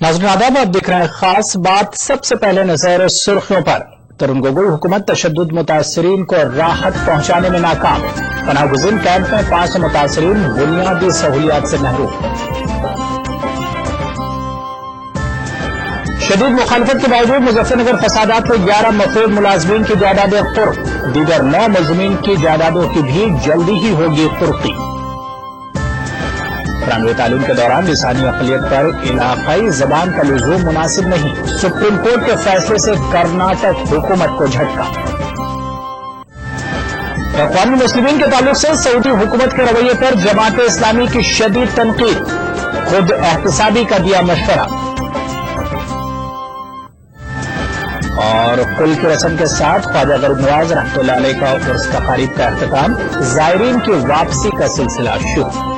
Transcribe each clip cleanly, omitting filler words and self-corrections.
नाज़रीन आदाब, आप देख रहे हैं खास बात। सबसे पहले नजर सुर्खियों पर। तरुण गोगोई हुकूमत तशद्दुद मुतासरीन को राहत पहुंचाने में नाकाम। पनाहगुज़ीन कैंप में 500 मुतासरीन बुनियादी सहूलियात से महरूम। शदीद मुखालफत के बावजूद मुजफ्फरनगर फसादात के 11 मफरूद मुलाजमीन की जायदादें कुर्क। दीगर 9 मुलजमीन की जायदादों की भी जल्दी ही होगी कुर्की। प्राइमरी तालीम के दौरान लिसानी अक़लियत पर इलाकाई ज़बान का लुज़ूम मुनासिब नहीं। सुप्रीम कोर्ट के फैसले से कर्नाटक हुकूमत को झटका। अक़वामुल मुस्लिमीन के ताल्लुक से सऊदी हुकूमत के रवैये पर जमात इस्लामी की शदीद तनकीद। खुद एहतसाबी का दिया मशवरा। और कुल की रस्म के साथ ख्वाजा गरीब नवाज रहमतुल्लाह अलैह का उर्स तक़रीब का अख्तिताम। ज़ायरीन की वापसी का सिलसिला शुरू।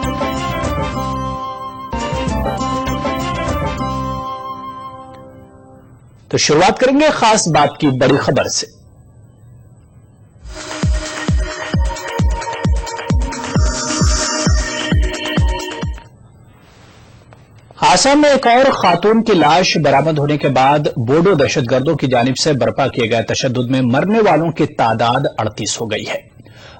तो शुरुआत करेंगे खास बात की बड़ी खबर से। आसाम में एक और खातून की लाश बरामद होने के बाद बोडो दहशतगर्दों की जानिब से बर्पा किए गए तशद्दुद में मरने वालों की तादाद 38 हो गई है।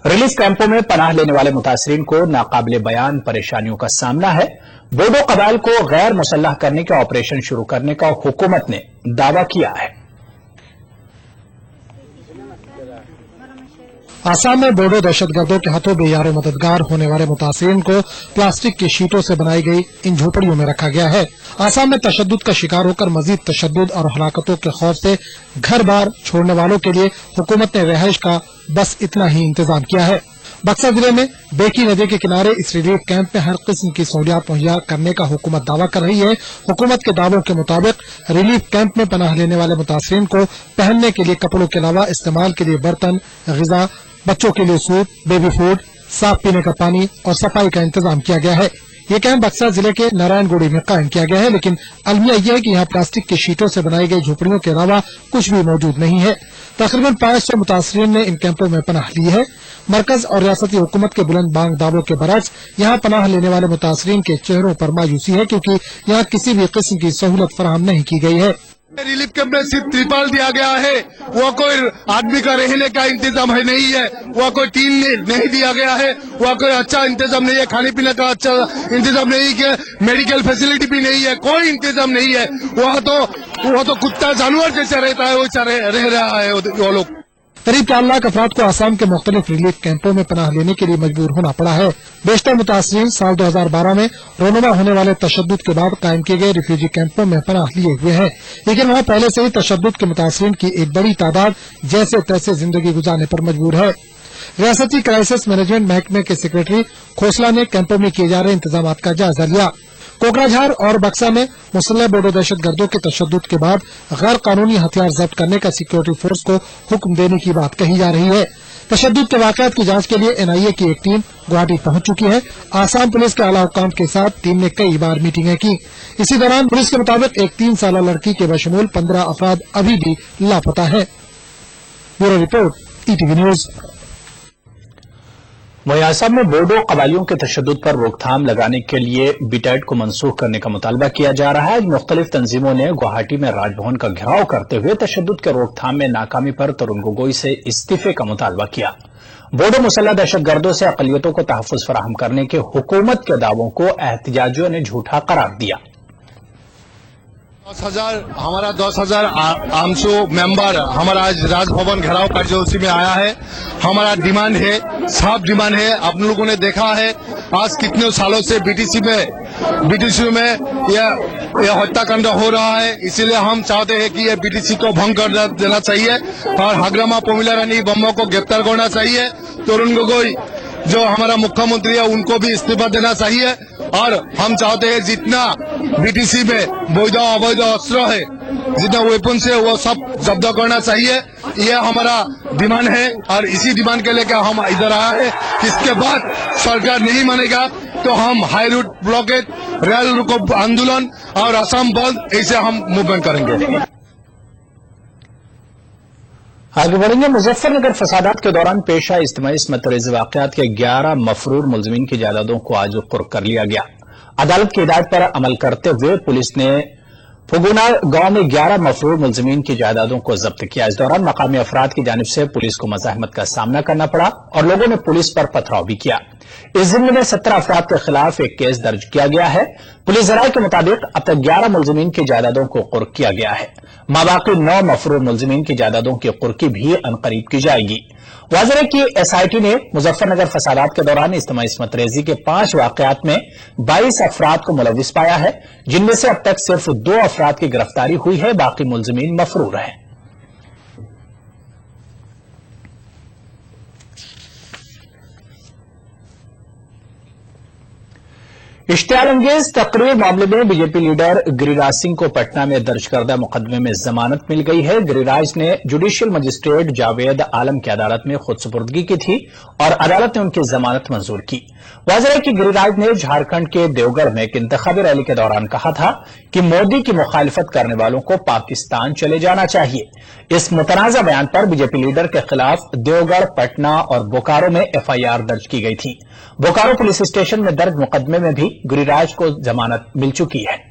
रिलीफ कैंपों में पनाह लेने वाले मुतासरीन को नाकाबिले बयान परेशानियों का सामना है। बोडो कबाइल को गैर मुसल्लह करने के ऑपरेशन शुरू करने का हुकूमत ने दावा किया है। आसाम में बोडो दहशतगर्दों के हाथों बेयारो मददगार होने वाले मुतासरीन को प्लास्टिक की शीटों से बनाई गई इन झोपड़ियों में रखा गया है। आसाम में तशद्दुद का शिकार होकर मजीद तशद्दुद और हलाकतों के खौफ से घर बार छोड़ने वालों के लिए हुकूमत ने रिहाइश का बस इतना ही इंतजाम किया है। बक्सर जिले में बेकी नदी के किनारे इस रिलीफ कैंप में हर किस्म की सहूलियात मुहैया करने का हुकूमत दावा कर रही है। हुकूमत के दावों के मुताबिक रिलीफ कैंप में पनाह लेने वाले मुतासरीन को पहनने के लिए कपड़ों के अलावा इस्तेमाल के लिए बर्तन, ग़िज़ा, बच्चों के लिए सूप, बेबी फूड, साफ पीने का पानी और सफाई का इंतजाम किया गया है। ये कैंप बक्सर जिले के नारायणगुड़ी में कायम किया गया है, लेकिन अलमिया यह है कि यहाँ प्लास्टिक की शीटों से बनाई गई झोपड़ियों के अलावा कुछ भी मौजूद नहीं है। तकरीबन 500 मुतासरीन ने इन कैंपों में पनाह ली है। मरकज और रियासती हुकूमत के बुलंद बांग दावों के बरक्स यहाँ पनाह लेने वाले मुतासरीन के चेहरों पर मायूसी है, क्योंकि यहाँ किसी भी किस्म की सहूलत फराहम नहीं की गई है। रिलीफ कैंप में सिर्फ त्रिपाल दिया गया है, वह कोई आदमी का रहने का इंतजाम है नहीं है, वह कोई टीन नहीं दिया गया है, वह कोई अच्छा इंतजाम नहीं है, खाने पीने का अच्छा इंतजाम नहीं है, मेडिकल फैसिलिटी भी नहीं है, कोई इंतजाम नहीं है। वह तो कुत्ता जानवर जैसा रहता है वैसा रह रहा है वो लोग। करीब 4 लाख अफराद को आसाम के मुख्तलिफ रिलीफ कैंपों में पनाह लेने के लिए मजबूर होना पड़ा है। बेशतर मुतासरीन साल 2012 में रोनुमा होने वाले तशद्दुद के बाद कायम किए गए रिफ्यूजी कैंपों में पनाह लिए हुए हैं, लेकिन वहाँ पहले से ही तशद्दुद के मुतासरीन की एक बड़ी तादाद जैसे तैसे जिंदगी गुजारने पर मजबूर है। रियासती क्राइसिस मैनेजमेंट महकमे के सेक्रेटरी खोसला ने कैंपों में किए जा रहे इंतजाम का जायजा लिया। कोकराझार और बक्सा में मुसल्लह बोडो दहशतगर्दों के तशद्दुद के बाद गैर कानूनी हथियार जब्त करने का सिक्योरिटी फोर्स को हुक्म देने की बात कही जा रही है। तशद्दुद के वाक़यात की जांच के लिए NIA की एक टीम गुवाहाटी पहुंच चुकी है। आसाम पुलिस के आला हुकाम के साथ टीम ने कई बार मीटिंगें की। इसी दौरान पुलिस के मुताबिक एक 3 साला लड़की के बशमूल 15 अफराद अभी भी लापता है। Bureau report, ETV news. वहीं आसाम में बोडो कबाइलियों के तशद्दुद पर रोकथाम लगाने के लिए बीटेट को मनसूख करने का मुतालबा किया जा रहा है। मुख्तलिफ तंजीमों ने गुवाहाटी में राजभवन का घेराव करते हुए तशद्दुद के रोकथाम में नाकामी पर तरुण गोगोई से इस्तीफे का मुतालबा किया। बोडो मुसल्लह दहशतगर्दों से अक़लियतों को तहफ़्फ़ुज़ फराहम करने के हुकूमत के दावों को एहतजाजियों ने झूठा करार दिया। 10,000 आमसू मेंबर हमारा आज राजभवन घेराव कार्यसूची में आया है। हमारा डिमांड है, साफ डिमांड है। आप लोगों ने देखा है आज कितने सालों से बीटीसी में यह हत्याकांड हो रहा है, इसीलिए हम चाहते हैं कि यह बीटीसी को भंग कर देना चाहिए और हाग्रामा पोमिला रानी बम्बो को गिरफ्तार करना चाहिए। तरुण गोगोई जो हमारा मुख्यमंत्री है उनको भी इस्तीफा देना चाहिए और हम चाहते हैं जितना बीटीसी में वैध अवैध अस्त्र है, जितना वेपन्स है वो सब जब्त करना चाहिए। यह हमारा डिमांड है और इसी डिमांड के लेकर हम इधर आए हैं। इसके बाद सरकार नहीं मानेगा तो हम हाई रूट ब्लॉकेट, रेल रोको आंदोलन और असम बंद ऐसे हम मूवमेंट करेंगे। आगे बढ़ेंगे। मुजफ्फरनगर फसादात के दौरान पेश आए इज्तिमाई इस्मत रेज़ वाक़यात के 11 मफरूर मुलज़मीन की जायदादों को आज कुर्क कर लिया गया। अदालत की हिदायत पर अमल करते हुए पुलिस ने फुगुना गांव में 11 मफरूर मुलजिमीन की जायदादों को जब्त किया। इस दौरान मकामी अफराद की जानिब से पुलिस को मज़ाहमत का सामना करना पड़ा और लोगों ने पुलिस पर पथराव भी किया। इस जिम्मे में 17 अफराद के खिलाफ एक केस दर्ज किया गया है। पुलिस जराये के मुताबिक अब तक 11 मुलजिमीन की जायदादों को कुर्क किया गया है। माबाकी 9 मफरूर मुलजिमीन की जायदादों की कुर्की भी अनकरीब की जाएगी। वाज़ेह है कि SIT ने मुजफ्फरनगर फसादात के दौरान इज्तिमाई इस्मत रेजी के 5 वाकयात में 22 अफराद को मुलविस पाया है, जिनमें से अब तक सिर्फ 2 अफराद की गिरफ्तारी हुई है, बाकी मुलजिमीन मफरूर हैं। इश्तियाल अंगेज तकरीर मामले में बीजेपी लीडर गिरिराज सिंह को पटना में दर्ज करदा मुकदमे में जमानत मिल गई है। गिरिराज ने जुडिशियल मजिस्ट्रेट जावेद आलम की अदालत में खुद सुपुर्दगी की थी और अदालत ने उनकी जमानत मंजूर की। वाज़ेह है कि गिरिराज ने झारखंड के देवगढ़ में एक इंतखाबी रैली के दौरान कहा था कि मोदी की मुखालिफत करने वालों को पाकिस्तान चले जाना चाहिए। इस मुतनाज़ा बयान पर बीजेपी लीडर के खिलाफ देवगढ़, पटना और बोकारो में FIR दर्ज की गई थी। बोकारो पुलिस स्टेशन में दर्ज मुकदमे में भी गिरिराज को जमानत मिल चुकी है।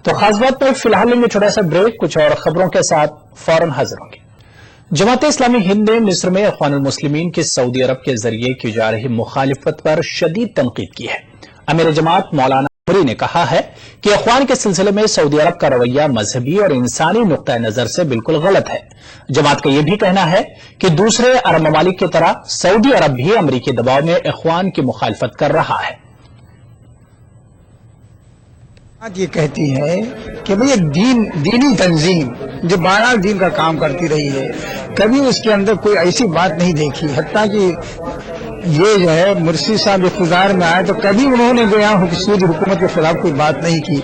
तो खास बात पर फिलहाल लेंगे छोटा सा ब्रेक, कुछ और खबरों के साथ फौरन हाजिर होंगे। जमात इस्लामी हिंद ने मिस्र में इख्वानुल मुस्लिमीन की सऊदी अरब के जरिए की जा रही मुखालिफत पर शदीद तनकीद की है। अमीर जमात मौलाना मुरी ने कहा है कि इख्वान के सिलसिले में सऊदी अरब का रवैया मजहबी और इंसानी नुक्ता नजर से बिल्कुल गलत है। जमात का यह भी कहना है कि दूसरे अरब ममालिक की तरह सऊदी अरब भी अमरीकी दबाव में इख्वान की मुखालिफत कर रहा है। ये कहती है कि भाई एक दीनी तंजीम जो 12 दिन का काम करती रही है, कभी उसके अंदर कोई ऐसी बात नहीं देखी। हत्ता कि ये जो है मुर्शी साहब इख्तियार में आए तो कभी उन्होंने गया सूद हुकूमत के खिलाफ कोई बात नहीं की।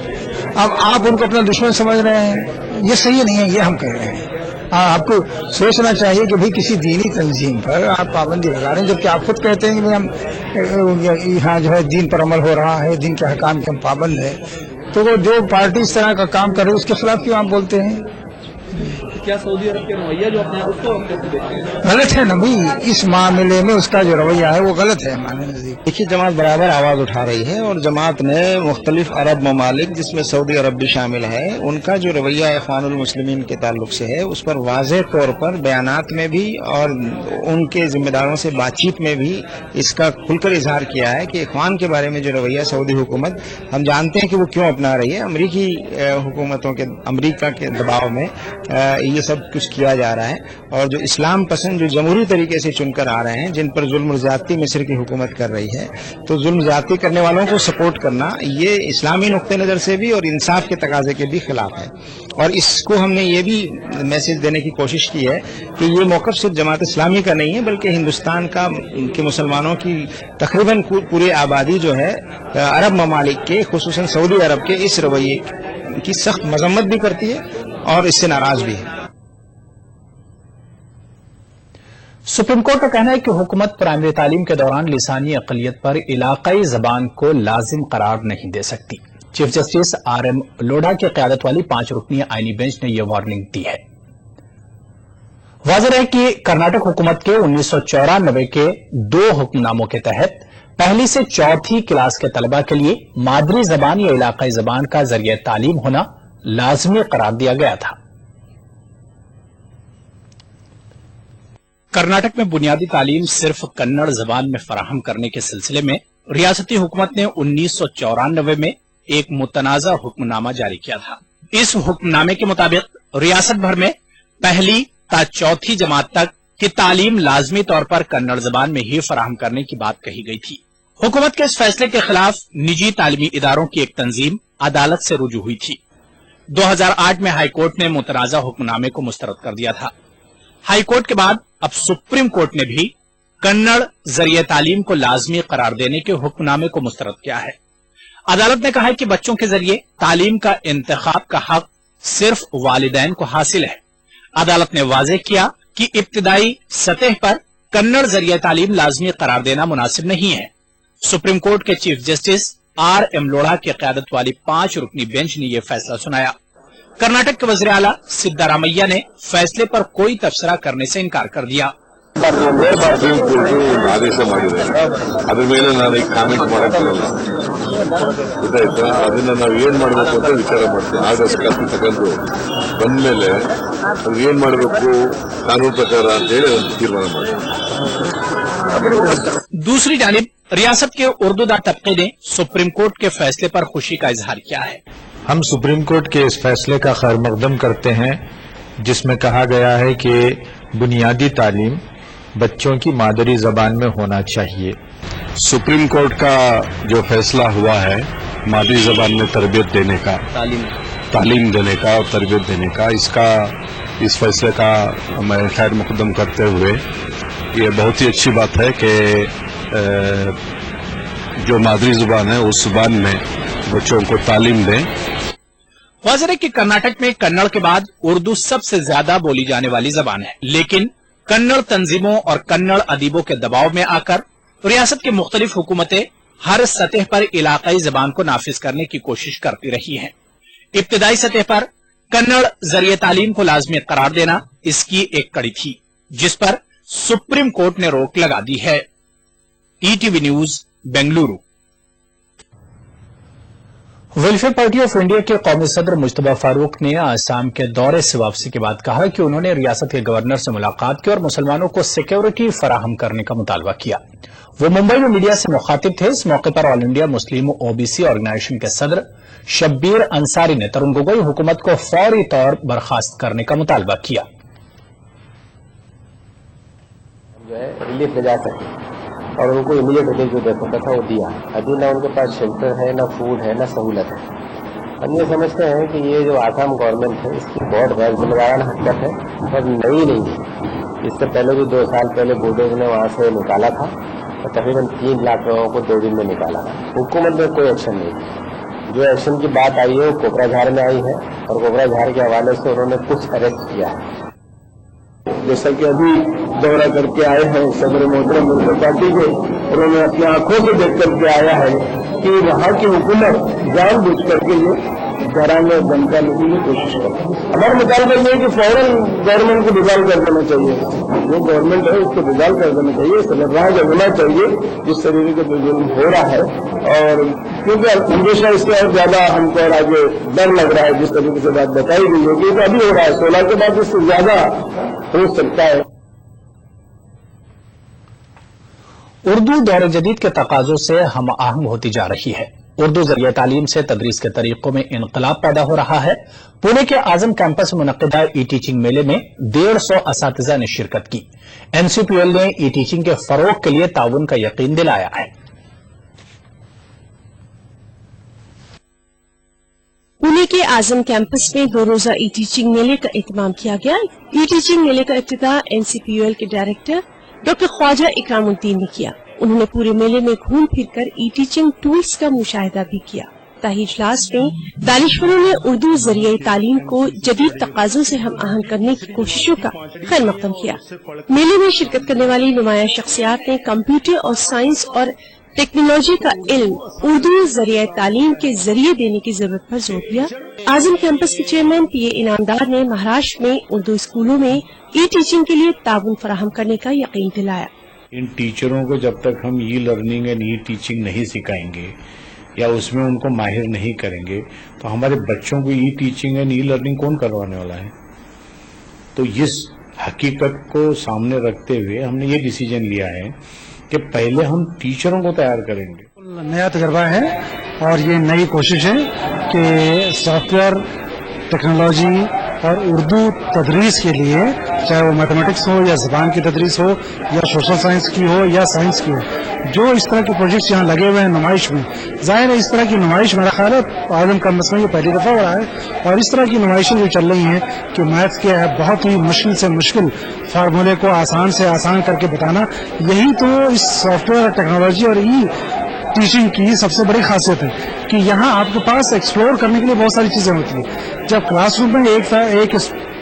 अब आप उनको अपना दुश्मन समझ रहे हैं, ये सही नहीं है। ये हम कह रहे हैं आपको सोचना चाहिए कि भाई किसी दीनी तंजीम पर आप पाबंदी लगा रहे हैं, जबकि आप खुद कहते हैं कि हम यहाँ जो है दीन पर अमल हो रहा है, दीन के हकाम के हम पाबंद है। तो वो जो पार्टी इस तरह का काम कर रही है उसके खिलाफ क्यों आप बोलते हैं? क्या सऊदी अरब के रवैया जो अपने उसको गलत है ना भाई, इस मामले में उसका जो रवैया है वो गलत है हमारे नजदीक। देखिए, जमात बराबर आवाज उठा रही है और जमात ने मुख्तलिफ अरब ममालिक जिसमें सऊदी अरब भी शामिल है उनका जो रवैया इख्वानुल मुस्लिमीन के ताल्लुक से है उस पर वाज़ेह तौर पर बयानात में भी और उनके जिम्मेदारों से बातचीत में भी इसका खुलकर इजहार किया है कि इख्वान के बारे में जो रवैया सऊदी हुकूमत हम जानते हैं कि वो क्यों अपना रही है। अमरीकी हुकूमतों के अमरीका के दबाव में ये सब कुछ किया जा रहा है और जो इस्लाम पसंद जो जमहूरी तरीके से चुनकर आ रहे हैं जिन पर जुल्म ज़्यादती मिस्र की हुकूमत कर रही है, तो जुल्म ज़्यादती करने वालों को सपोर्ट करना ये इस्लामी नुक्ते नज़र से भी और इंसाफ के तकाजे के भी खिलाफ है। और इसको हमने ये भी मैसेज देने की कोशिश की है कि ये मौक़िफ़ सिर्फ जमात इस्लामी का नहीं है बल्कि हिंदुस्तान का के मुसलमानों की तकरीबन पूरी आबादी जो है अरब ममालिक के खुसूसन सऊदी अरब के इस रवैये की सख्त मजम्मत भी करती है और इससे नाराज भी है। सुप्रीम कोर्ट का कहना है कि हुकूमत प्राइमरी तालीम के दौरान लिसानी अक़लियत पर इलाकाई ज़बान को लाजिम करार नहीं दे सकती। चीफ जस्टिस RM लोढ़ा की क़यादत वाली 5 रुकनी आईनी बेंच ने यह वार्निंग दी है। वाज़ेह है कि कर्नाटक हुकूमत के 1994 के 2 हुक्मनामों के तहत पहली से चौथी क्लास के तलबा के लिए मादरी जबान या इलाकाई जबान का जरिए तालीम होना लाजमी करार दिया गया था। कर्नाटक में बुनियादी तालीम सिर्फ कन्नड़ जबान में फराहम करने के सिलसिले में रियासती हुकूमत ने 1994 में एक मुतनाज़ा हुक्मनामा जारी किया था। इस हुक्मनामे के मुताबिक रियासत भर में पहली ता चौथी जमात तक की तालीम लाजमी तौर पर कन्नड़ जबान में ही फराहम करने की बात कही गई थी। हुकूमत के इस फैसले के खिलाफ निजी तालीमी इदारों की एक तंजीम अदालत से रुजू हुई थी। 2008 में हाईकोर्ट ने मुतनाज़ा हुक्मनामे को मुस्तरद कर दिया था। हाईकोर्ट के बाद अब सुप्रीम कोर्ट ने भी कन्नड़ जरिए तालीम को लाजमी करार देने के हुक्मनामे को मुस्तरद किया है। अदालत ने कहा है कि बच्चों के जरिए तालीम का इंतखाब का हक सिर्फ वालिदैन को हासिल है। अदालत ने वाज़ेह किया कि इब्तिदाई सतह पर कन्नड़ जरिए तालीम लाजमी करार देना मुनासिब नहीं है। सुप्रीम कोर्ट के चीफ जस्टिस R.M. लोढ़ा की क़यादत वाली 5 रुकनी बेंच ने यह फैसला सुनाया। कर्नाटक के वज़ीर आला सिद्धारामैया ने फैसले पर कोई तबसरा करने से इनकार कर दिया। ಸುಪ್ರೀಂ ಕೋರ್ಟ್ ಒಂದು ಆದೇಶ ಮಾಡಿದೆ, ಅದ್ರ ಮೇಲೆ ನಾನು ಈಗ ಕಾಮೆಂಟ್ ಮಾಡಕ್ಕಿರಲ್ಲ, ಗೊತ್ತಾಯ್ತಾ? ಅದನ್ನ ನಾವು ಏನ್ ಮಾಡಬೇಕು ಅಂತ ವಿಚಾರ ಮಾಡ್ತೀವಿ. ಆಗಸ್ಟ್ ಕಾಪಿ ತಗೊಂಡು ಬಂದ್ಮೇಲೆ ಅದು ಏನ್ ಮಾಡಬೇಕು ಕಾನೂನು ಪ್ರಕಾರ ಅಂತ ಹೇಳಿ ಒಂದು ತೀರ್ಮಾನ ಮಾಡ್ತೀವಿ. दूसरी जानिब रियासत के उर्दूदार तबके ने सुप्रीम कोर्ट के फैसले पर खुशी का इजहार किया है। हम सुप्रीम कोर्ट के इस फैसले का खैर मकदम करते हैं, जिसमें कहा गया है कि बुनियादी तालीम बच्चों की मादरी जबान में होना चाहिए। सुप्रीम कोर्ट का जो फैसला हुआ है मादरी जबान में तरबियत देने का, तालीम देने का और तरबियत देने का, इस फैसले का मैं खैर मुकदम करते हुए ये बहुत ही अच्छी बात है कि जो मादरी जुबान है उस जुबान में बच्चों को तालीम दें। वाज़ेह है कि कर्नाटक में कन्नड़ के बाद उर्दू सबसे ज्यादा बोली जाने वाली जबान है, लेकिन कन्नड़ तंजीमों और कन्नड़ अदीबों के दबाव में आकर रियासत की मुख्तलिफ हुकूमतें हर सतह पर इलाकाई जबान को नाफिज करने की कोशिश करती रही हैं। इब्तदाई सतह पर कन्नड़ जरिए तालीम को लाजमी करार देना इसकी एक कड़ी थी, जिस पर सुप्रीम कोर्ट ने रोक लगा दी है। ETV news Bengaluru. Welfare party of India के कौमी सदर मुश्तबा फारूक ने आसाम के दौरे से वापसी के बाद कहा कि उन्होंने रियासत के गवर्नर से मुलाकात की और मुसलमानों को सिक्योरिटी फराहम करने का मुतालबा किया। वो मुंबई में मीडिया से मुखातिब थे। इस मौके पर All India Muslim OBC organization के सदर शब्बीर अंसारी ने तरुण गोगोई हुकूमत को फौरी तौर बर्खास्त करने का मुतालबा किया। जो है रिलीफ ले जा सके और उनको इमीडिएट रिलीफ जो देखा था वो दिया। अभी ना उनके पास शेल्टर है, ना फूड है, ना सहूलत है। हम ये समझते हैं कि ये जो आसाम गवर्नमेंट है इसकी बहुत गैर जिम्मेदाराना हरकत है और नई नहीं है। इससे पहले भी 2 साल पहले बुलडोज ने वहाँ से निकाला था और तकरीबन 3 लाख लोगों को 2 दिन में निकाला था। हुकूमत में कोई एक्शन नहीं है। जो एक्शन की बात आई है वो कोकराझार में आई है और कोकराझार के हवाले से उन्होंने कुछ अरेस्ट किया है। जैसा कि अभी दौरा करके आए हैं सदर मोहतरम वेलफेयर पार्टी के, उन्होंने अपनी आंखों से देख करके आया है कि वहाँ की हुकूमत जानबूझ करके ये घराने धमकाने की कोशिश करती है। हमारा मुतालबा ये है कि फौरन गवर्नमेंट को डिजॉल्व कर देना चाहिए। जो गवर्नमेंट है उसको डिजॉल्व कर देना चाहिए, सलराज होना चाहिए जिस तरीके का जुल्म हो रहा है। और क्योंकि हमेशा इससे और ज्यादा हमको और आगे डर लग रहा है, जिस तरीके से बात बताई गई है कि अभी हो रहा है, 16 के बाद इससे ज्यादा हो सकता है। उर्दू दौर जदीद के तकाजों से हम आहंग होती जा रही है। उर्दू जरिए तालीम से तदरीस के तरीकों में इनकलाब पैदा हो रहा है। पुणे के आजम कैंपस में मुनक्किदा टीचिंग मेले में 150 असातिज़ा ने शिरकत की। NCPL ने टीचिंग के फरोग के लिए ताउन का यकीन दिलाया है। पुणे के आजम कैंपस में 2 रोजा टीचिंग मेले का एहतमाम किया गया। टीचिंग मेले का इब्तिदा NCPL के डायरेक्टर डॉक्टर ख्वाजा इकरामुद्दीन ने किया। उन्होंने पूरे मेले में घूम फिर कर टीचिंग टूल्स का मुशाहिदा भी किया। ताही इजलास में दानिशवरों ने उर्दू जरिए तालीम को जदीद तकाजों से हम आहंग करने की कोशिशों का खैर मकदम किया। मेले में शिरकत करने वाली नुमाया शख्सियात ने कंप्यूटर और साइंस और टेक्नोलॉजी का इल्म उर्दू जरिए तालीम के जरिए देने की जरूरत पर जोर दिया। आजम कैंपस के चेयरमैन PA इनामदार ने महाराष्ट्र में उर्दू स्कूलों में टीचिंग के लिए ताउन फराहम करने का यकीन दिलाया। इन टीचरों को जब तक हम लर्निंग एंड टीचिंग नहीं सिखाएंगे या उसमें उनको माहिर नहीं करेंगे तो हमारे बच्चों को टीचिंग एंड लर्निंग कौन करवाने वाला है। तो इस हकीकत को सामने रखते हुए हमने ये डिसीजन लिया है कि पहले हम टीचरों को तैयार करेंगे। नया तजर्बा है और ये नई कोशिश है कि सॉफ्टवेयर टेक्नोलॉजी और उर्दू तदरीस के लिए, चाहे वो मैथमेटिक्स हो या ज़बान की तदरीस हो या सोशल साइंस की हो या साइंस की हो, जो इस तरह के प्रोजेक्ट्स यहाँ लगे हुए हैं नुमाइश में, ज़ाहिर है इस तरह की नुमाइश मेरा ख्याल है आजम कैंपस में ये पहली दफ़ा हो रहा है। और इस तरह की नुमाइशें जो चल रही हैं कि मैथ्स के बहुत ही मुश्किल से मुश्किल फार्मूले को आसान से आसान करके बताना, यही तो इस सॉफ्टवेयर टेक्नोलॉजी और टीचिंग की सबसे बड़ी खासियत है कि यहाँ आपके पास एक्सप्लोर करने के लिए बहुत सारी चीजें होती है। जब क्लासरूम में एक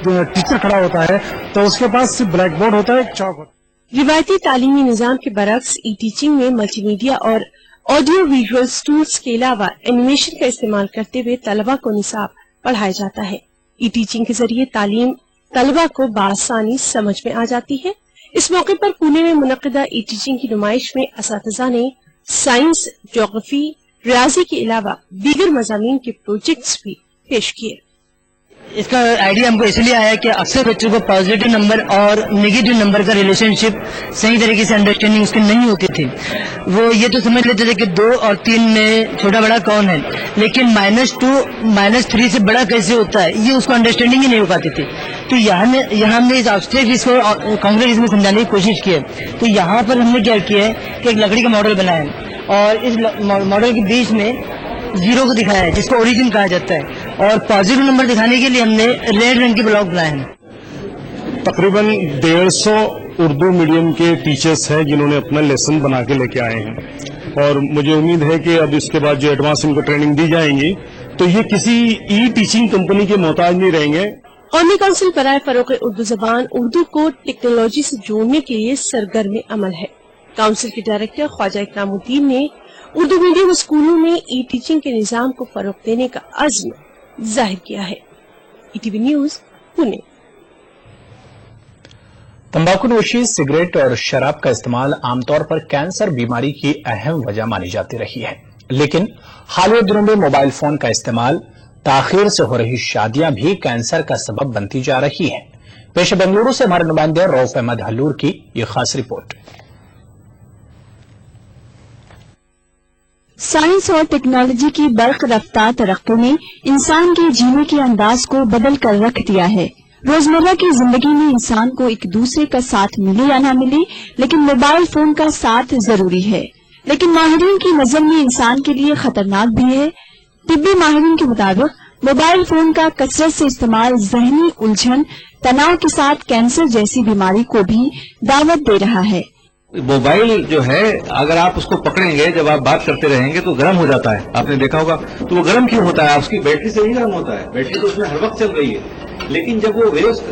टीचर खड़ा होता है तो उसके पास सिर्फ ब्लैक बोर्ड होता है, एक चौक होता है। रिवायती तालीमी निजाम के बरक्स ई टीचिंग में मल्टीमीडिया और ऑडियो विजुअल टूल्स के अलावा एनिमेशन का इस्तेमाल करते हुए तलबा को निसाब पढ़ाया जाता है। ई टीचिंग के जरिए तालीम तलबा को बआसानी समझ में आ जाती है। इस मौके पर पुणे में मुनक्किदा ई टीचिंग की नुमाइश में असातिज़ा ने साइंस, ज्योग्राफी, रियाजी के अलावा दीगर मज़ामीन के प्रोजेक्ट्स भी पेश किए। इसका आइडिया हमको इसलिए आया कि अक्सर बच्चों को पॉजिटिव नंबर और नेगेटिव नंबर का रिलेशनशिप सही तरीके से अंडरस्टैंडिंग उसकी नहीं होती थी। वो ये तो समझ लेते थे कि 2 और 3 में छोटा बड़ा कौन है, लेकिन -2 -3 से बड़ा कैसे होता है ये उसको अंडरस्टैंडिंग ही नहीं हो पाती थी। तो यहाँ हमने इस ऑब्स्टेक इसको कॉन्क्रीट में समझाने की कोशिश की है। तो यहाँ पर हमने क्या किया है कि एक लकड़ी का मॉडल बनाया है और इस मॉडल के बीच में 0 को दिखाया है जिसको ओरिजिन कहा जाता है, और पॉजिटिव नंबर दिखाने के लिए हमने रेड रंग के ब्लॉक बनाए हैं। तकरीबन 150 उर्दू मीडियम के टीचर्स हैं जिन्होंने अपना लेसन बना के लेके आए हैं, और मुझे उम्मीद है कि अब इसके बाद जो एडवांस इनको ट्रेनिंग दी जाएंगी तो ये किसी ई टीचिंग कंपनी के मोहताज नहीं रहेंगे। कौमी काउंसिल बराए फरोग़ उर्दू ज़बान उर्दू को टेक्नोलॉजी से जोड़ने के लिए सरगर्म अमल है। काउंसिल के डायरेक्टर ख्वाजा इकरामुद्दीन ने उर्दू मीडियम स्कूलों में ई टीचिंग के निजाम को फरोग देने का अज़्म जाहिर किया है। ETV news Pune. तंबाकूनोशी, सिगरेट और शराब का इस्तेमाल आमतौर पर कैंसर बीमारी की अहम वजह मानी जाती रही है, लेकिन हालिया दिनों में मोबाइल फोन का इस्तेमाल, ताखीर से हो रही शादियां भी कैंसर का सबब बनती जा रही हैं। पेश बेंगलुरु से हमारे नुमाइंदे रऊफ अहमद हल्लूर की ये खास रिपोर्ट। साइंस और टेक्नोलॉजी की बर्क रफ्तार तरक्की ने इंसान के जीने के अंदाज को बदल कर रख दिया है। रोजमर्रा की जिंदगी में इंसान को एक दूसरे का साथ मिले या ना मिले, लेकिन मोबाइल फोन का साथ जरूरी है। लेकिन माहिरीन की नजर में इंसान के लिए खतरनाक भी है। तिब्बी माहिरीन के मुताबिक मोबाइल फोन का कसरत से इस्तेमाल जहनी उलझन, तनाव के साथ कैंसर जैसी बीमारी को भी दावत दे रहा है। मोबाइल जो है अगर आप उसको पकड़ेंगे, जब आप बात करते रहेंगे तो गर्म हो जाता है, आपने देखा होगा। तो वो गर्म क्यों होता है? उसकी बैटरी से ही गर्म होता है। बैटरी तो उसमें हर वक्त चल रही है, लेकिन जब वो वेव्स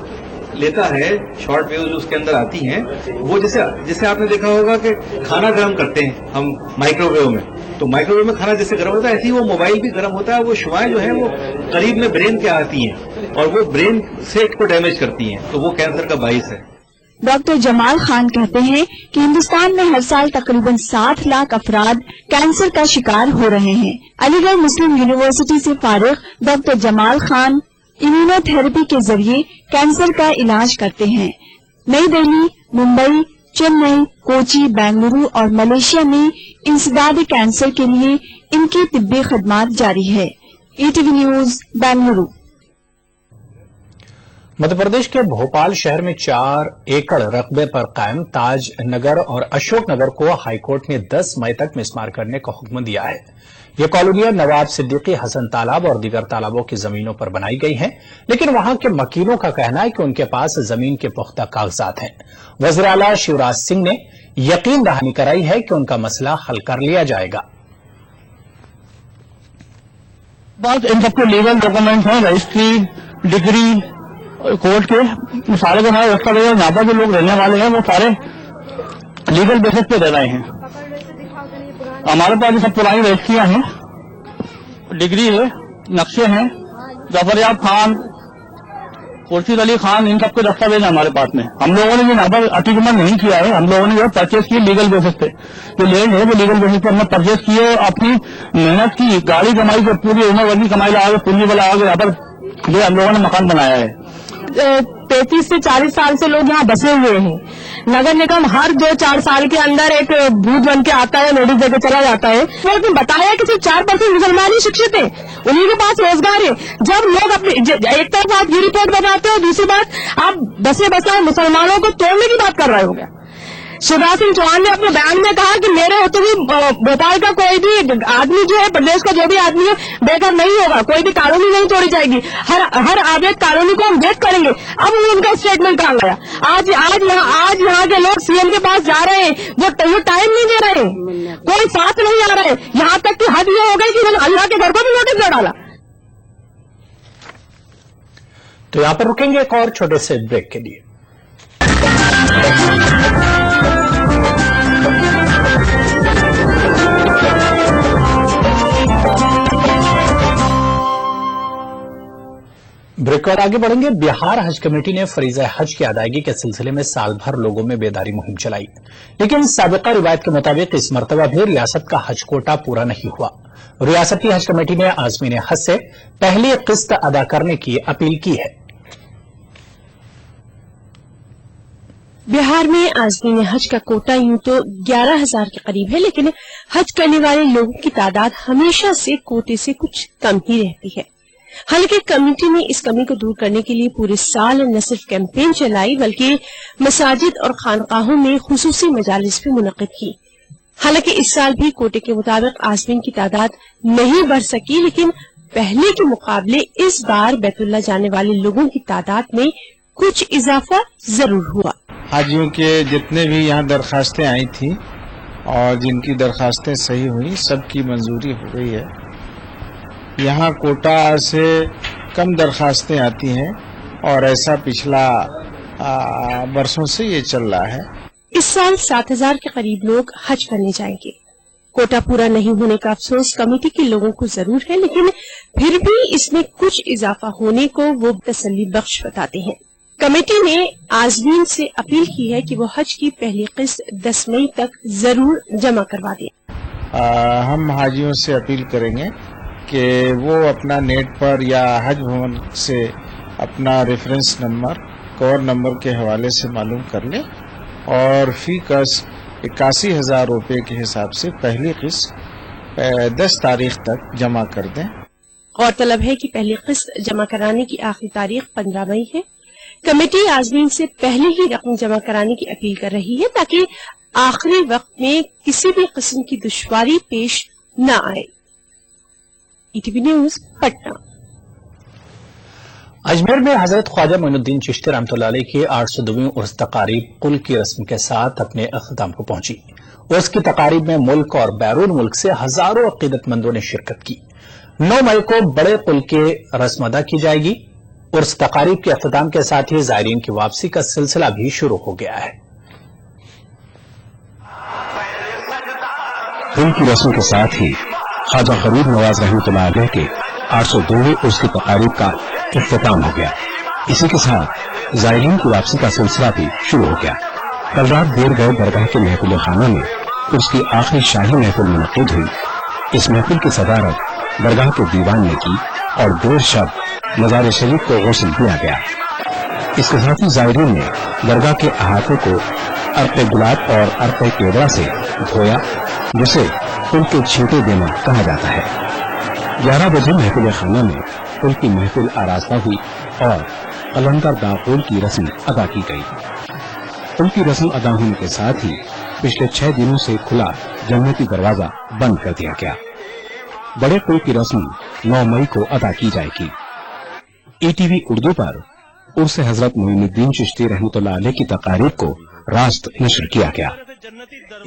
लेता है, शॉर्ट वेव्स जो उसके अंदर आती हैं, वो जैसे आपने देखा होगा कि खाना गर्म करते हैं हम माइक्रोवेव में, तो माइक्रोवेव में खाना जैसे गर्म होता है, ऐसे ही वो मोबाइल भी गर्म होता है। वो शुआएं जो है वो करीब में ब्रेन के आती हैं और वो ब्रेन सेट को डैमेज करती हैं, तो वो कैंसर का बाइस है। डॉक्टर जमाल खान कहते हैं कि हिंदुस्तान में हर साल तकरीबन 60 लाख अफराद कैंसर का शिकार हो रहे हैं। अलीगढ़ मुस्लिम यूनिवर्सिटी से फारिग डॉक्टर जमाल खान इम्यूनोथेरेपी के जरिए कैंसर का इलाज करते हैं। नई दिल्ली, मुंबई, चेन्नई, कोची, बेंगलुरु और मलेशिया में इंसदाद कैंसर के लिए इनकी तिब्बी खदमात जारी है। ETV news Bengaluru. मध्य प्रदेश के भोपाल शहर में 4 एकड़ रकबे पर कायम ताज नगर और अशोक नगर को हाईकोर्ट ने 10 मई तक मिसमार करने का हुक्म दिया है। ये कॉलोनियां नवाब सिद्दीकी, हसन तालाब और दीगर तालाबों की जमीनों पर बनाई गई हैं, लेकिन वहां के वकीलों का कहना है कि उनके पास जमीन के पुख्ता कागजात हैं। वज़ीर आला शिवराज सिंह ने यकीन दहानी कराई है कि उनका मसला हल कर लिया जाएगा। इन सबके लीगल डॉक्यूमेंट्स हैं, रजिस्ट्री, डिग्री, कोर्ट के सारे जो है दस्तावेज यहाँ पर जो लोग रहने वाले हैं वो सारे लीगल बेसिस पे रह रहे हैं। हमारे पास सब पुरानी रजिस्ट्रियां हैं, डिग्री है, नक्शे हैं, जफरयाब खान, खुर्शीद अली खान, इन सबके दस्तावेज हमारे पास में। हम लोगों ने जो यहाँ पर अतिक्रमण नहीं किया है, हम लोगों ने जो परचेज की लीगल बेसिस पे, जो लैंड है वो लीगल बेसिस पे हमने परचेज किए, अपनी मेहनत की, गाड़ी कमाई से, पूरी उम्र भर की कमाई लगा के, पूंजी वाला आगे यहाँ पर जो हम लोगों ने मकान बनाया है। 33 से 40 साल से लोग यहाँ बसे हुए हैं। नगर निगम हर 2-4 साल के अंदर एक भूत बन के आता है, नोटिस देकर चला जाता है। उसने बताया कि सिर्फ 4% मुसलमान ही शिक्षित है, उन्हीं के पास रोजगार है। जब लोग अपनी एक तरफ आप ये रिपोर्ट बताते हो, दूसरी बात आप बसे बसाए मुसलमानों को तोड़ने की बात कर रहे हो। शिवराज सिंह चौहान ने अपने बयान में कहा कि मेरे होते हुए भोपाल का कोई भी आदमी जो है, प्रदेश का जो भी आदमी है, बेघर नहीं होगा, कोई भी कॉलोनी नहीं तोड़ी जाएगी, हर अवैध कॉलोनी को हम वेट करेंगे। अब उनका स्टेटमेंट कहा गया। आज यहाँ के लोग सीएम के पास जा रहे हैं, वो टाइम नहीं दे रहे हैं, कोई साथ नहीं आ रहे हैं। यहाँ तक कि हद ये हो गई कि अल्लाह के घर को भी नोटिस न डाला। तो यहाँ पर रुकेंगे एक और छोटे से ब्रेक के लिए। ब्रेक और आगे बढ़ेंगे। बिहार हज कमेटी ने फरीज़ा हज की अदायगी के सिलसिले में साल भर लोगों में बेदारी मुहिम चलाई, लेकिन साबिका रिवायत के मुताबिक इस मरतबा भी रियासत का हज कोटा पूरा नहीं हुआ। रियासती हज कमेटी ने आज़मीन हज से पहली किस्त अदा करने की अपील की है। बिहार में आज़मीन हज का कोटा यूं तो 11,000 के करीब है, लेकिन हज करने वाले लोगों की तादाद हमेशा से कोटे से कुछ कम ही रहती है। हालांकि कमेटी ने इस कमी को दूर करने के लिए पूरे साल न सिर्फ कैंपेन चलाई बल्कि मसाजिद और खानकाहों में खुसूसी मजालिस भी मुनक्किद की। हालांकि इस साल भी कोटे के मुताबिक आज़मीन की तादाद नहीं बढ़ सकी, लेकिन पहले के मुकाबले इस बार बैतुल्लाह जाने वाले लोगों की तादाद में कुछ इजाफा जरूर हुआ। हाजियों के जितने भी यहाँ दरखास्तें आई थी और जिनकी दरखास्तें सही हुई, सबकी मंजूरी हो गई है। यहाँ कोटा से कम दरखास्तें आती हैं और ऐसा पिछला वर्षों से ये चल रहा है। इस साल 7,000 के करीब लोग हज करने जाएंगे। कोटा पूरा नहीं होने का अफसोस कमेटी के लोगों को जरूर है, लेकिन फिर भी इसमें कुछ इजाफा होने को वो तसल्ली बख्श बताते हैं। कमेटी ने आज़मीन से अपील की है कि वो हज की पहली किस्त 10 मई तक जरूर जमा करवा दें। हम हाजियों से अपील करेंगे कि वो अपना नेट पर या हज भवन से अपना रेफरेंस नंबर, कोर नंबर के हवाले से मालूम कर लें और फी कस 81,000 रुपये के हिसाब से पहली किस्त 10 तारीख तक जमा कर दें। गौरतलब है कि पहली किस्त जमा कराने की आखिरी तारीख 15 मई है। कमेटी आज़मीन से पहले ही रकम जमा कराने की अपील कर रही है ताकि आखिरी वक्त में किसी भी किस्म की दुश्वारी पेश न आए। ETV news Patna. अजमेर में हजरत ख्वाजा मोइनुद्दीन चिश्ती रहमतुल्लाह अलैह की 802वीं उर्स तकारीब कुल की रस्म के साथ अपने अख्ताम को पहुंची। उर्स की तकारीब में मुल्क और बैरून मुल्क से हजारों अकीदतमंदों ने शिरकत की। 9 मई को बड़े कुल के रस्म अदा की जाएगी। उर्स तकारीब के अख्ताम के साथ ही ज़ायरीन की वापसी का सिलसिला भी शुरू हो गया है। कुल की रस्म के साथ ही ख्वाजा गरीब नवाज रहमतुल्लाह अलैह के 802वें उर्स की तकारीब का इख्तिताम हो गया। इसी के साथ ज़ायरीन की वापसी का सिलसिला भी शुरू हो गया। कल रात देर गए दरगाह के महफिल खाना में उसकी आखिरी शाही महफिल मुनक़िद हुई। इस महफिल की सदारत दरगाह के दीवान ने की और देर शब मज़ार शरीफ को गुस्ल दिया गया। इसके साथ ही ज़ायरीन ने दरगाह के अहाते को अर्क़ गुलाब और अर्क़ केवड़ा से धोया, जिसे फूल के छींटे देना कहा जाता है। 11 बजे महफिल खाना में फूल की महफिल आरास्ता हुई और कलंदर दाखुल की रस्म अदा की गई। फूल की रस्म अदा होने के साथ ही पिछले 6 दिनों से खुला जन्नती दरवाजा बंद कर दिया गया। बड़े कुल की रस्म 9 मई को अदा की जाएगी। ईटीवी उर्दू पर उर्स हजरत मोइनुद्दीन चिश्ती रहमतुल्लाह अलैह की तकारीब को रास्त नशर किया गया।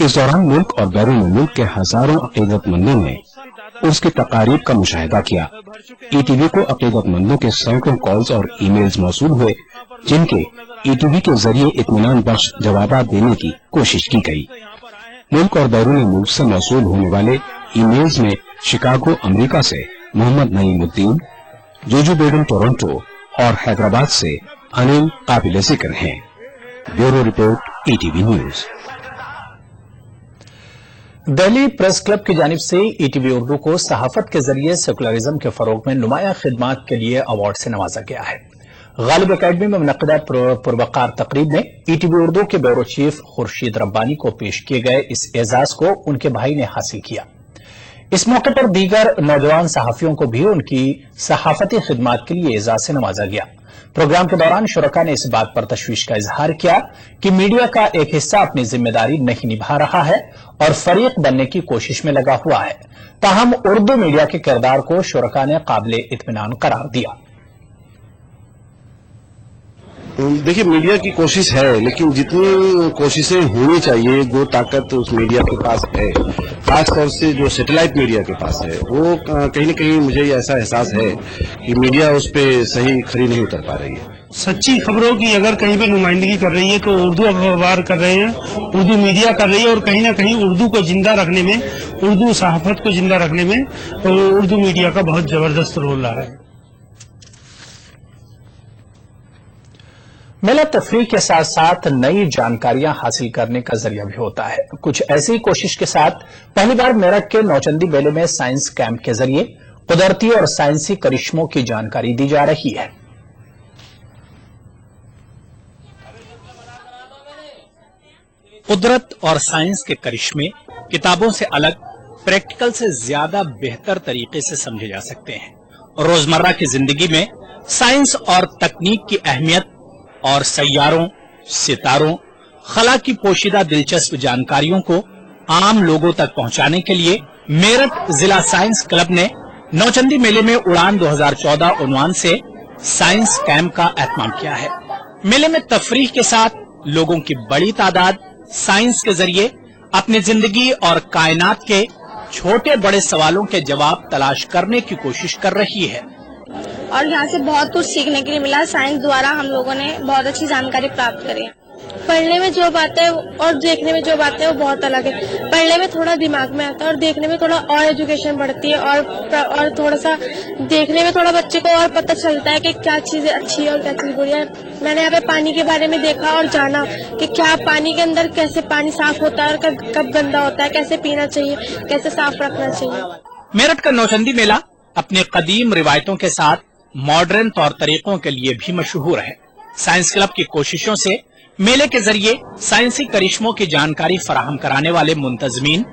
इस दौरान मुल्क और बैरून मुल्क के हजारों अकीदतमंदों ने उर्स की तकारीब का मुशाहिदा किया। ईटीवी को अकीदतमंदों के सैकड़ों कॉल्स और ईमेल्स मौसूल हुए, जिनके ईटीवी के जरिए इत्मीनान बख्श जवाब देने की कोशिश की गई। मुल्क और बैरून मुल्क से मौसूल होने वाले ईमेल्स में शिकागो अमेरिका से मोहम्मद नईमुद्दीन, जोजो बेगम टोरंटो और हैदराबाद से अनिल काबिल जिक्र हैं। Bureau report ETV news. Delhi press club की जानिब से ईटीवी उर्दू को सहाफत के जरिए सेकुलरिज्म के फरोग में नुमाया खिदमात के लिए अवार्ड से नवाजा गया है। गालिब अकेडमी में मुनक़िदा पुरवकार तकरीब में ईटीवी उर्दू के ब्यूरो चीफ खुर्शीद रब्बानी को पेश किए गए इस एजाज को उनके भाई ने हासिल किया। इस मौके पर दीगर नौजवान सहाफियों को भी उनकी सहाफती खिदमात के लिए एजाज से नवाजा गया। प्रोग्राम के दौरान शुरका ने इस बात पर तशवीश का इजहार किया कि मीडिया का एक हिस्सा अपनी जिम्मेदारी नहीं निभा रहा है और फरीक बनने की कोशिश में लगा हुआ है। ताहम उर्दू मीडिया के किरदार को शुरका ने काबिल इत्मीनान करार दिया। देखिए, मीडिया की कोशिश है, लेकिन जितनी कोशिशें होनी चाहिए वो ताकत उस मीडिया के पास है, खास तौर से जो सैटेलाइट मीडिया के पास है, वो कहीं न कहीं मुझे ऐसा एहसास है कि मीडिया उस पर सही खरी नहीं उतर पा रही है। सच्ची खबरों की अगर कहीं पे नुमाइंदगी कर रही है तो उर्दू अखबार कर रहे हैं, उर्दू मीडिया कर रही है, और कहीं ना कहीं उर्दू को जिंदा रखने में, उर्दू सहाफत को जिंदा रखने में उर्दू मीडिया का बहुत जबरदस्त रोल रहा है। मेला तफरीह के साथ साथ नई जानकारियां हासिल करने का जरिया भी होता है। कुछ ऐसी कोशिश के साथ पहली बार मेरठ के नौचंदी मेले में साइंस कैंप के जरिए कुदरती और साइंसी करिश्मों की जानकारी दी जा रही है। कुदरत और साइंस के करिश्मे किताबों से अलग प्रैक्टिकल से ज्यादा बेहतर तरीके से समझे जा सकते हैं। रोजमर्रा की जिंदगी में साइंस और तकनीक की अहमियत और सैयारों, सितारों, खला की पोशीदा दिलचस्प जानकारियों को आम लोगों तक पहुंचाने के लिए मेरठ जिला साइंस क्लब ने नौचंदी मेले में उड़ान 2014 उन्वान से साइंस कैंप का एहतमाम किया है। मेले में तफरीह के साथ लोगों की बड़ी तादाद साइंस के जरिए अपनी जिंदगी और कायनात के छोटे बड़े सवालों के जवाब तलाश करने की कोशिश कर रही है। और यहाँ से बहुत कुछ सीखने के लिए मिला। साइंस द्वारा हम लोगों ने बहुत अच्छी जानकारी प्राप्त करी। पढ़ने में जो बात है और देखने में जो बात है वो बहुत अलग है। पढ़ने में थोड़ा दिमाग में आता है और देखने में थोड़ा और एजुकेशन बढ़ती है और थोड़ा सा देखने में थोड़ा बच्चे को और पता चलता है कि क्या चीजें अच्छी है और क्या चीज बुरी है। मैंने यहाँ पे पानी के बारे में देखा और जाना कि क्या पानी के अंदर कैसे पानी साफ होता है और कब गंदा होता है, कैसे पीना चाहिए, कैसे साफ रखना चाहिए। मेरठ का नौचंदी मेला अपने कदीम रिवायतों के साथ मॉडर्न तौर तरीकों के लिए भी मशहूर है। साइंस क्लब की कोशिशों से मेले के जरिए साइंसी करिश्मों की जानकारी फराहम कराने वाले मुंतजमीन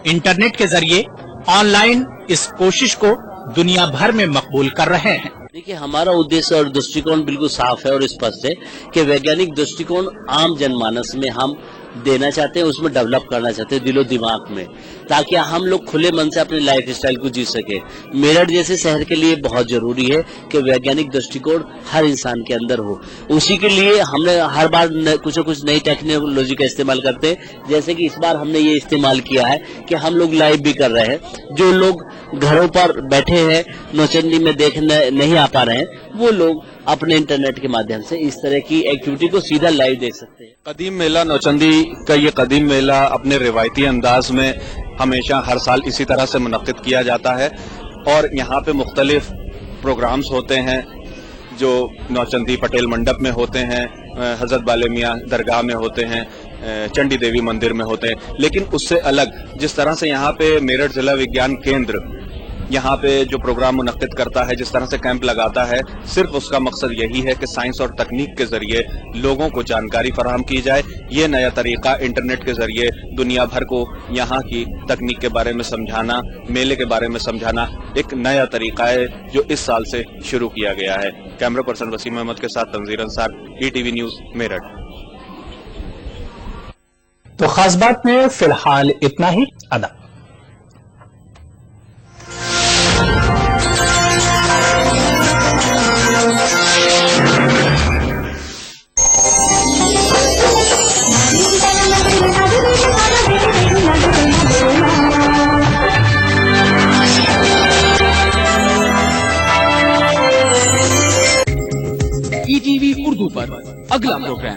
इंटरनेट के जरिए ऑनलाइन इस कोशिश को दुनिया भर में मकबूल कर रहे हैं। देखिए, हमारा उद्देश्य और दृष्टिकोण बिल्कुल साफ है और स्पष्ट है कि वैज्ञानिक दृष्टिकोण आम जनमानस में हम देना चाहते हैं, उसमें डेवलप करना चाहते हैं दिलो दिमाग में, ताकि हम लोग खुले मन से अपने लाइफ स्टाइल को जी सके। मेरठ जैसे शहर के लिए बहुत जरूरी है कि वैज्ञानिक दृष्टिकोण हर इंसान के अंदर हो। उसी के लिए हमने हर बार कुछ न कुछ नई टेक्नोलॉजी का इस्तेमाल करते हैं। जैसे कि इस बार हमने ये इस्तेमाल किया है कि हम लोग लाइव भी कर रहे हैं। जो लोग घरों पर बैठे हैं, नौचंदी में देखने नहीं आ पा रहे हैं, वो लोग अपने इंटरनेट के माध्यम से इस तरह की एक्टिविटी को सीधा लाइव देख सकते हैं। कदीम मेला नौचंदी का ये कदीम मेला अपने रिवायती अंदाज में हमेशा हर साल इसी तरह से मुनक्किद किया जाता है और यहाँ पे मुख्तलिफ प्रोग्राम्स होते हैं जो नौचंदी पटेल मंडप में होते हैं, हजरत बाले मियाँ दरगाह में होते हैं, चंडी देवी मंदिर में होते हैं। लेकिन उससे अलग जिस तरह से यहाँ पे मेरठ जिला विज्ञान केंद्र यहाँ पे जो प्रोग्राम मुनक्किद करता है, जिस तरह से कैंप लगाता है, सिर्फ उसका मकसद यही है कि साइंस और तकनीक के जरिए लोगों को जानकारी फराहम की जाए। ये नया तरीका इंटरनेट के जरिए दुनिया भर को यहाँ की तकनीक के बारे में समझाना, मेले के बारे में समझाना एक नया तरीका है जो इस साल से शुरू किया गया है। कैमरा पर्सन वसीम अहमद के साथ तंजीर अंसार, ETV न्यूज मेरठ। तो खास बात में फिलहाल इतना ही। अदा ETV उर्दू पर अगला प्रोग्राम